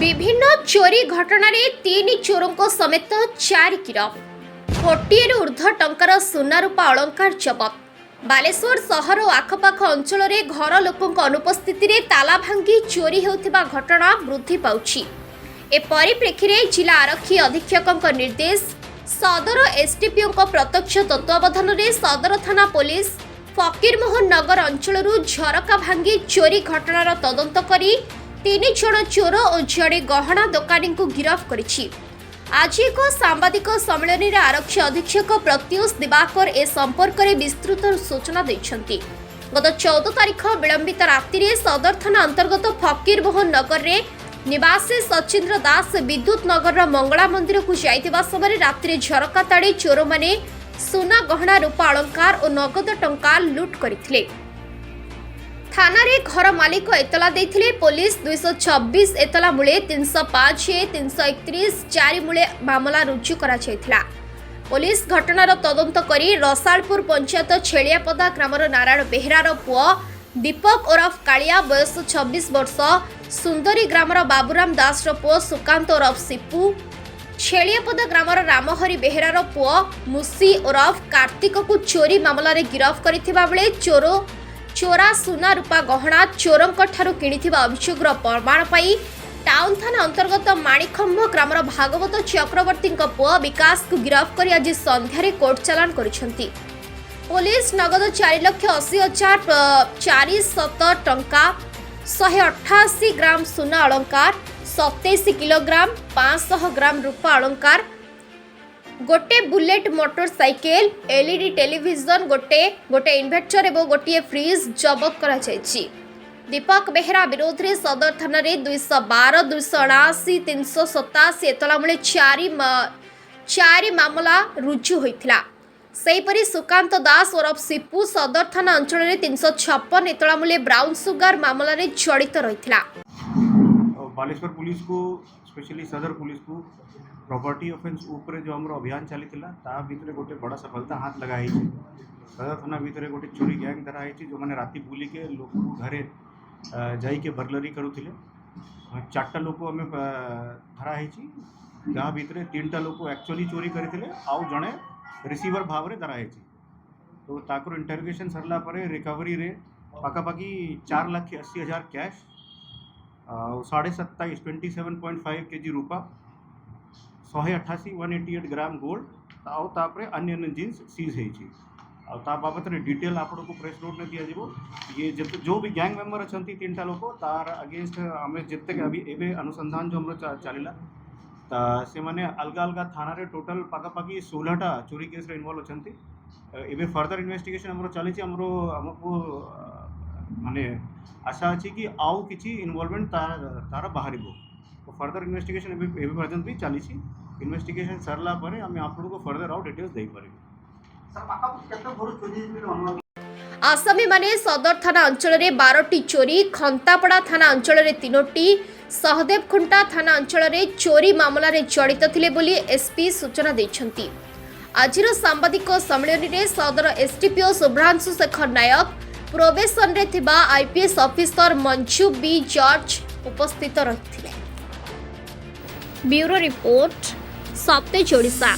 विभिन्न चोरी घटन तीन चोरों समेत 4 गिरफ 40 ऊर्ध्व टंकार सुना रूपा अलंकार जबत। बालेश्वर सहर और आखपाख अंचल में घर लोकों अनुपस्थित ताला भांगी चोरी होता घटना वृद्धि पाउछि। ए परिप्रेक्षी में जिला आरक्षी अधीक्षक निर्देश सदर एसडीपीओ प्रत्यक्ष तत्वावधान में सदर थाना पुलिस फकीरमोहन नगर अंचल झरका भांगी चोरी घटनार तदंत करी 3 जण चोर और जड़े गहना दोकानी को गिरफ्त करिछि। आज एक सांबादिक सम्मेलन में आरक्षी अधीक्षक प्रत्युष दिवाकर ए संपर्क में विस्तृत सूचना दैछन्ति। गत 14 तारिख विलंबित राति सदर थाना अंतर्गत फकीरमोहन नगर में निवासी सचिंद्र दास विद्युत नगर मंगला मंदिर को जाइतिबा समय रात्रि झरका ताड़ी चोर माने सुना गहना रूपा अलंकार और नगद टंका लुट करथिले। थाना रे घर मालिक एतला देथिले। पुलिस 226 एतला मूले 305 331 4 मूले मामला रुजु करा छैथिला। पुलिस घटनार तदंत करी रसालपुर पंचायत छेलियापदा ग्रामर नारायण बेहरार पुओ दीपक ओरफ कालिया बयस 26 वर्ष, सुंदरी ग्रामर बाबूराम दास पुओ सुकांत ओरफ सिपू, छेलियापदा ग्रामर रामहरि बेहरार पुओ मुसी ओरफ कार्तिक को चोरी मामला रे गिरफ्त करथिबा बेले चोरा सुना रूपा गहना चोरंक ठारू किणिथिबा अभियोगर प्रमाण पाई टाउन थाना अंतर्गत माणिखंभ ग्रामर भागवत चक्रवर्ती पुओ विकास को गिरफ्त कर आज संध्यारे कोर्ट चालान करिसेंति। पुलिस नगद 4,80,400 टंका 188 ग्राम सुना अलंकार 27 किलोग्राम 500 ग्राम रूपा अलंकार गोटे बुलेट मोटरसाइकेल एलईडी टेलीविजन गोटे इन्वर्टर एवं गोटे फ्रिज जबत करा जायछि। दीपक बेहरा विरोध में सदर थाना 212 279 387 एतला मूले 4 मामला रुजु होइथिला। सेहीपरि सुकांत दास ओरफ सिपू सदर थाना अंचल में 356 एतला मूले ब्राउन सुगर मामला रे जड़ित रहिथिला। बालेश्वर पुलिस को स्पेशली सदर पुलिस को प्रॉपर्टी ऑफेंस ऊपर जो हमरो अभियान चली भितर गोटे बड़ा सफलता हाथ लगाई। सदर थाना भितर गोटे चोरी गैंग धरा जो मैंने राति बुली के लोक घरे जाइके बर्लरी करुले। 4टा लोक आम धरा गाँ भितर 3टा लोक एक्चुअली चोरी करते आउ जड़े रिसीवर भाव में धरा तो ताकर इंटरोगेशन सरला परे रिकवरी रे पाखापाखि 4,80,000 कैश 27.5 केजी रूपा 188 ग्राम गोल्ड आउ तापरे अन्य जिन्स सीज है बाबत डिटेल आपण को प्रेस नोट में दिया जीवो। ये जो भी गैंग मेंबर अच्छा 3टा लोक तार अगेंस्ट आम जिते अभी एवं अनुसंधान जो हम चलला से माने अलग अलग थाना रे टोटल पाखापाखि 16टा चोरी केस रे इन्वॉल्व अच्छा। एवं फर्दर इन्वेस्टिगेशन हमरो चली हमको माने आशा अच्छी कि आउ किसी इनवॉल्वमेंट तार बाहर तो फर्दर इन्वेस्टिगेशन एवं पर्यंत भी चली। इन्वेस्टिगेशन सरला परे आम आप को फर्दर आउ डिटेल्स दे पारे। आसामी माने सदर थाना अंचल में 12टी चोरी, खंतापड़ा थाना अंचल में 3टी, सहदेव खुंटा थाना अंचल में चोरी मामला रे जड़ित थिले बोली एसपी सूचना दैछन्ति। आजिर सांबादिक सम्मेलन में सदर एसडीपीओ शुभ्रांशु शेखर नायक, प्रोबेशन रे थिबा IPS officer Manju B George उपस्थित रहिथिले। ब्यूरो रिपोर्ट सतेज ओडिशा।